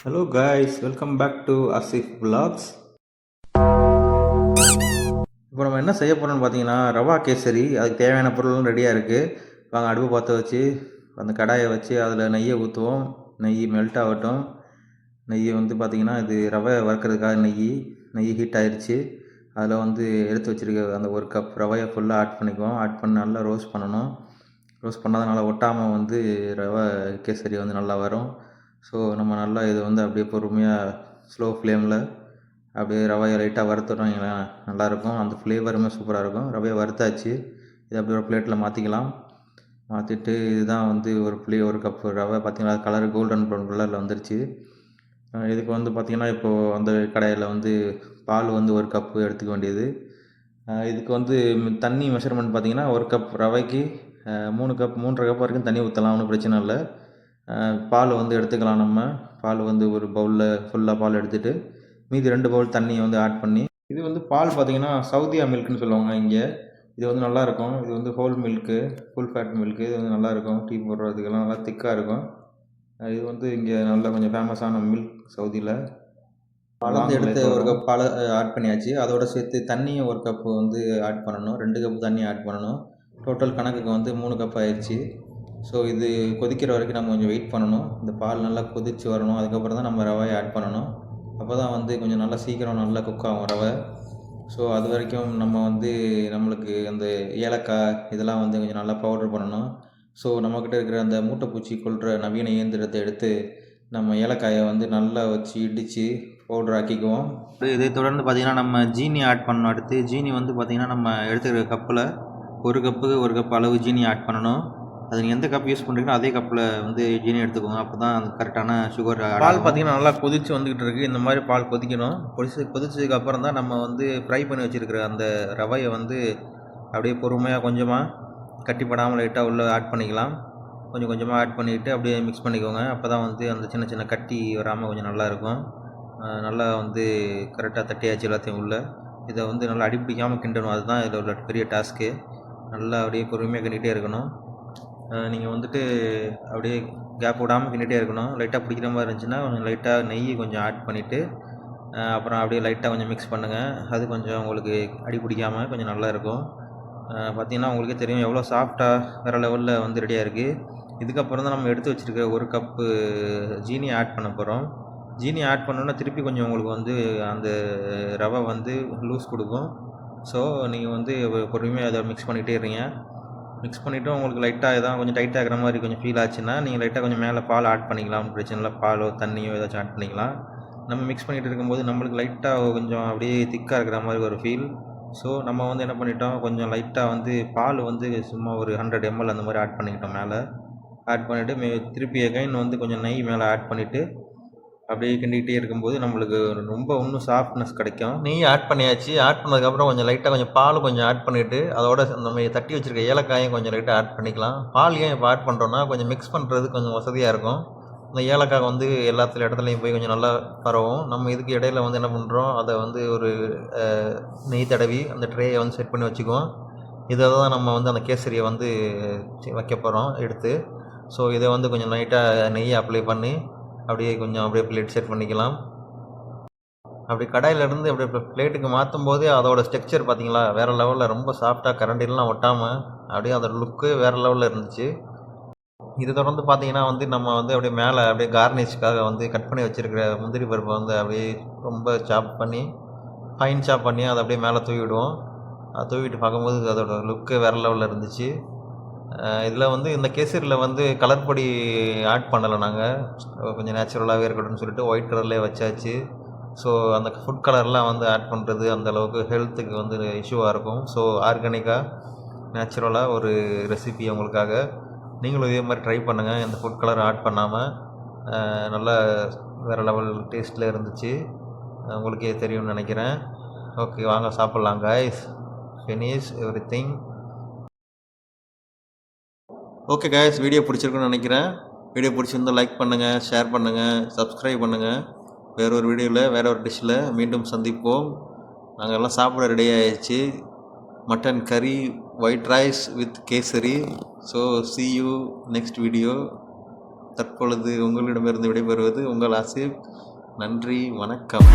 Hello guys, welcome back to Asif Vlogs. இப்போ நம்ம என்ன செய்ய போகிறோம்னு பார்த்தீங்கன்னா ரவா கேசரி. அதுக்கு தேவையான பொருளும் ரெடியாக இருக்குது. வாங்க அடுப்பு பற்ற வச்சு அந்த கடாயை வச்சு அதில் நெய்யை ஊற்றுவோம். நெய் மெல்ட் ஆகட்டும். நெய் வந்து பார்த்திங்கன்னா இது ரவை வறுக்கிறதுக்காக நெய் ஹீட் ஆயிடுச்சு. அதில் வந்து எடுத்து வச்சுருக்க அந்த ஒரு கப் ரவையை ஃபுல்லாக ஆட் பண்ணிக்குவோம். ஆட் பண்ணி நல்லா ரோஸ்ட் பண்ணணும். ரோஸ்ட் பண்ணால் நல்லா ஒட்டாமல் வந்து ரவை கேசரி வந்து நல்லா வரும். ஸோ நம்ம நல்லா இதை வந்து அப்படியே பொறுமையாக ஸ்லோ ஃப்ளேமில் அப்படியே ரவையை லைட்டாக வறுத்துட்டோம் வைங்களேன், நல்லாயிருக்கும். அந்த ஃப்ளேவருமே சூப்பராக இருக்கும். ரவையை வறுத்தாச்சு. இதை அப்படியே ஒரு பிளேட்டில் மாற்றிக்கலாம். மாற்றிட்டு இதுதான் வந்து ஒரு கப் ரவை பார்த்திங்கன்னா கலர் கோல்டன் ப்ரௌன் கலரில் வந்துருச்சு. இதுக்கு வந்து பார்த்திங்கன்னா இப்போது அந்த கடாயில் வந்து பால் வந்து ஒரு கப்பு எடுத்துக்க வேண்டியது. இதுக்கு வந்து தண்ணி மெஷர்மெண்ட் பார்த்திங்கன்னா ஒரு கப் ரவைக்கு 3 கப் வரைக்கும் தண்ணி ஊற்றலாம், ஒன்றும் பிரச்சனை இல்லை. பால் வந்து எடுத்துக்கலாம். நம்ம பால் வந்து ஒரு பவுலில் ஃபுல்லாக பால் எடுத்துகிட்டு மீதி 2 பவுல் தண்ணியை வந்து ஆட் பண்ணி, இது வந்து பால் பார்த்திங்கன்னா சவுதியா மில்க்குன்னு சொல்லுவாங்க இங்கே. இது வந்து நல்லாயிருக்கும். இது வந்து whole milk, full fat milk. இது வந்து நல்லாயிருக்கும். டீ போடுறதுக்கெல்லாம் நல்லா திக்காக இருக்கும். இது வந்து இங்கே நல்ல கொஞ்சம் ஃபேமஸான மில்க் சவுதியில். கலந்து எடுத்து ஒரு கப் பால் ஆட் பண்ணியாச்சு. அதோடு சேர்த்து தண்ணியும் ஒரு கப்பு வந்து ஆட் பண்ணணும். 2 கப் தண்ணி ஆட் பண்ணணும். டோட்டல் கணக்குக்கு வந்து 3 கப் ஆயிடுச்சு. ஸோ இது கொதிக்கிற வரைக்கும் நம்ம கொஞ்சம் வெயிட் பண்ணணும். இந்த பால் நல்லா கொதித்து வரணும். அதுக்கப்புறம் தான் நம்ம ரவையை ஆட் பண்ணணும். அப்போ தான் வந்து கொஞ்சம் நல்லா சீக்கிரம் நல்லா குக் ஆகும் ரவை. ஸோ அது வரைக்கும் நம்ம வந்து நம்மளுக்கு அந்த ஏலக்காய் இதெல்லாம் வந்து கொஞ்சம் நல்லா பவுட்ரு பண்ணணும். ஸோ நம்மக்கிட்ட இருக்கிற அந்த மூட்டைப்பூச்சி கொல்கிற நவீன இயந்திரத்தை எடுத்து நம்ம ஏலக்காயை வந்து நல்லா வச்சு இடித்து பவுட்ரு ஆக்கிக்குவோம். இதை தொடர்ந்து பார்த்திங்கன்னா நம்ம ஜீனி ஆட் பண்ணணும். அடுத்து ஜீனி வந்து பார்த்திங்கன்னா நம்ம எடுத்துக்கிற கப்பில் ஒரு கப் அளவு ஜீனி ஆட் பண்ணணும். அது நீங்கள் எந்த கப் யூஸ் பண்ணுறீங்களோ அதே கப்பில் வந்து ஜீனி எடுத்துக்கோங்க. அப்போ தான் அது கரெக்டான சுகர். பால் பார்த்திங்கன்னா நல்லா கொதித்து வந்துக்கிட்டு இருக்குது. இந்த மாதிரி பால் கொதிக்கணும். கொதிச்சதுக்கு அப்புறம் தான் நம்ம வந்து ஃப்ரை பண்ணி வச்சுருக்கிற அந்த ரவையை வந்து அப்படியே பொறுமையாக கொஞ்சமாக கட்டிப்படாமல் லைட்டாக உள்ளே ஆட் பண்ணிக்கலாம். கொஞ்சம் கொஞ்சமாக ஆட் பண்ணிவிட்டு அப்படியே மிக்ஸ் பண்ணிக்கோங்க. அப்போ தான் வந்து அந்த சின்ன சின்ன கட்டி வராமல் கொஞ்சம் நல்லாயிருக்கும். நல்லா வந்து கரெக்டாக தட்டியாச்சு எல்லாத்தையும் உள்ளே. இதை வந்து நல்லா அடிப்பிடிக்காமல் கிண்டணும். அதுதான் இதில் உள்ள பெரிய டாஸ்க்கு. நல்லா அப்படியே பொறுமையாக கிண்டிகிட்டே இருக்கணும். நீங்கள் வந்துட்டு அப்படியே கேப் விடாமல் கிண்டிகிட்டே இருக்கணும். லைட்டாக பிடிக்கிற மாதிரி இருந்துச்சுன்னா கொஞ்சம் லைட்டாக நெய் கொஞ்சம் ஆட் பண்ணிவிட்டு அப்புறம் அப்படியே லைட்டாக கொஞ்சம் மிக்ஸ் பண்ணுங்கள். அது கொஞ்சம் உங்களுக்கு அடி பிடிக்காமல் கொஞ்சம் நல்லாயிருக்கும். பார்த்திங்கன்னா உங்களுக்கே தெரியும் எவ்வளோ சாஃப்டாக வேறு லெவலில் வந்து ரெடியாக இருக்குது. இதுக்கப்புறம் தான் நம்ம எடுத்து வச்சுருக்க ஒரு கப்பு ஜீனி ஆட் பண்ண போகிறோம். ஜீனி ஆட் பண்ணோன்னா திருப்பி கொஞ்சம் உங்களுக்கு வந்து அந்த ரவை வந்து லூஸ் கொடுக்கும். ஸோ நீங்கள் வந்து பொறுமையாக அதை மிக்ஸ் பண்ணிகிட்டே இருங்க. மிக்ஸ் பண்ணிவிட்டு உங்களுக்கு லைட்டாக எதாவது கொஞ்சம் டைட்டாக இருக்கிற மாதிரி கொஞ்சம் ஃபீல் ஆச்சுன்னா நீங்கள் லைட்டாக கொஞ்சம் மேலே பால் ஆட் பண்ணிக்கலாம். பிரச்சனை இல்லை. பாலோ தண்ணியோ ஏதாச்சும் ஆட் பண்ணிக்கலாம். நம்ம மிக்ஸ் பண்ணிகிட்டு இருக்கும்போது நம்மளுக்கு லைட்டாக கொஞ்சம் அப்படியே திக்காக இருக்கிற மாதிரி ஒரு ஃபீல். ஸோ நம்ம வந்து என்ன பண்ணிட்டோம், கொஞ்சம் லைட்டாக வந்து பால் வந்து சும்மா ஒரு 100 ml அந்த மாதிரி ஆட் பண்ணிக்கிட்டோம். மேலே ஆட் பண்ணிவிட்டு திருப்பி அகைன் வந்து கொஞ்சம் நெய் மேலே ஆட் பண்ணிவிட்டு அப்படியே கிண்டிக்கிட்டே இருக்கும்போது நம்மளுக்கு ரொம்ப இன்னும் சாஃப்ட்னஸ் கிடைக்கும். நெய் ஆட் பண்ணியாச்சு. ஆட் பண்ணதுக்கப்புறம் கொஞ்சம் லைட்டாக கொஞ்சம் பால் கொஞ்சம் ஆட் பண்ணிவிட்டு அதோட நம்ம தட்டி வச்சுருக்க ஏலக்காயும் கொஞ்சம் லைட்டாக ஆட் பண்ணிக்கலாம். பால் ஏன் இப்போ ஆட் பண்ணுறோன்னா கொஞ்சம் மிக்ஸ் பண்ணுறது கொஞ்சம் வசதியாக இருக்கும். இந்த ஏலக்காய் வந்து இடத்துலையும் போய் கொஞ்சம் நல்லா பரவும். நம்ம இதுக்கு இடையில வந்து என்ன பண்ணுறோம், அதை வந்து ஒரு நெய் தடவி அந்த ட்ரேயை வந்து செட் பண்ணி வச்சுக்குவோம். இதை தான் நம்ம வந்து அந்த கேசரியை வந்து வைக்க போகிறோம் எடுத்து. ஸோ இதை வந்து கொஞ்சம் லைட்டாக நெய்யை அப்ளை பண்ணி அப்படியே பிளேட் செட் பண்ணிக்கலாம். அப்படி கடாயிலேருந்து அப்படியே பிளேட்டுக்கு மாற்றும் போதே அதோடய ஸ்ட்ரக்சர் பார்த்திங்களா வேறு லெவலில் ரொம்ப சாஃப்டாக கரண்டிலாம் ஒட்டாமல் அப்படியே அதோட லுக்கு வேறு லெவலில் இருந்துச்சு. இதை தொடர்ந்து பார்த்திங்கன்னா வந்து நம்ம வந்து அப்படியே மேலே அப்படியே கார்னிஷ்காக வந்து கட் பண்ணி வச்சுருக்கிற முந்திரி பருப்பை வந்து அப்படியே ரொம்ப ஃபைன் சாப் பண்ணி அதை அப்படியே மேலே தூவி விடுவோம். அதை தூவிட்டு பார்க்கும்போது அதோட லுக்கு வேறு லெவலில் இருந்துச்சு. இதில் வந்து இந்த கேசரியில் வந்து கலர் பொடி ஆட் பண்ணலை நாங்கள். கொஞ்சம் நேச்சுரலாகவே இருக்கட்டும்னு சொல்லிட்டு ஒயிட் கலர்லேயே வச்சாச்சு. ஸோ அந்த ஃபுட் கலர்லாம் வந்து ஆட் பண்ணுறது அந்தளவுக்கு ஹெல்த்துக்கு வந்து இஷ்யூவாக இருக்கும். ஸோ ஆர்கானிக்காக நேச்சுரலாக ஒரு ரெசிபி உங்களுக்காக. நீங்களும் இதே மாதிரி ட்ரை பண்ணுங்கள். இந்த ஃபுட் கலர் ஆட் பண்ணாமல் நல்லா வேறு லெவல் டேஸ்ட்டில் இருந்துச்சு. உங்களுக்கே தெரியும்னு நினைக்கிறேன். ஓகே, வாங்க சாப்பிட்லாம் guys. Finish everything. Okay guys, video பிடிச்சிருக்குன்னு நினைக்கிறேன். வீடியோ பிடிச்சிருந்தால் லைக் பண்ணுங்கள், ஷேர் பண்ணுங்கள், சப்ஸ்கிரைப் பண்ணுங்கள். வேறு ஒரு வீடியோவில் வேறு ஒரு டிஷ்ஷில் மீண்டும் சந்திப்போம். நாங்கள் எல்லாம் சாப்பிட ரெடி ஆகிடுச்சு. மட்டன் கறி, white rice with kesari. So see you next video. தற்பொழுது உங்களிடமிருந்து விடைபெறுவது உங்கள் ஆசிப். நன்றி, வணக்கம்.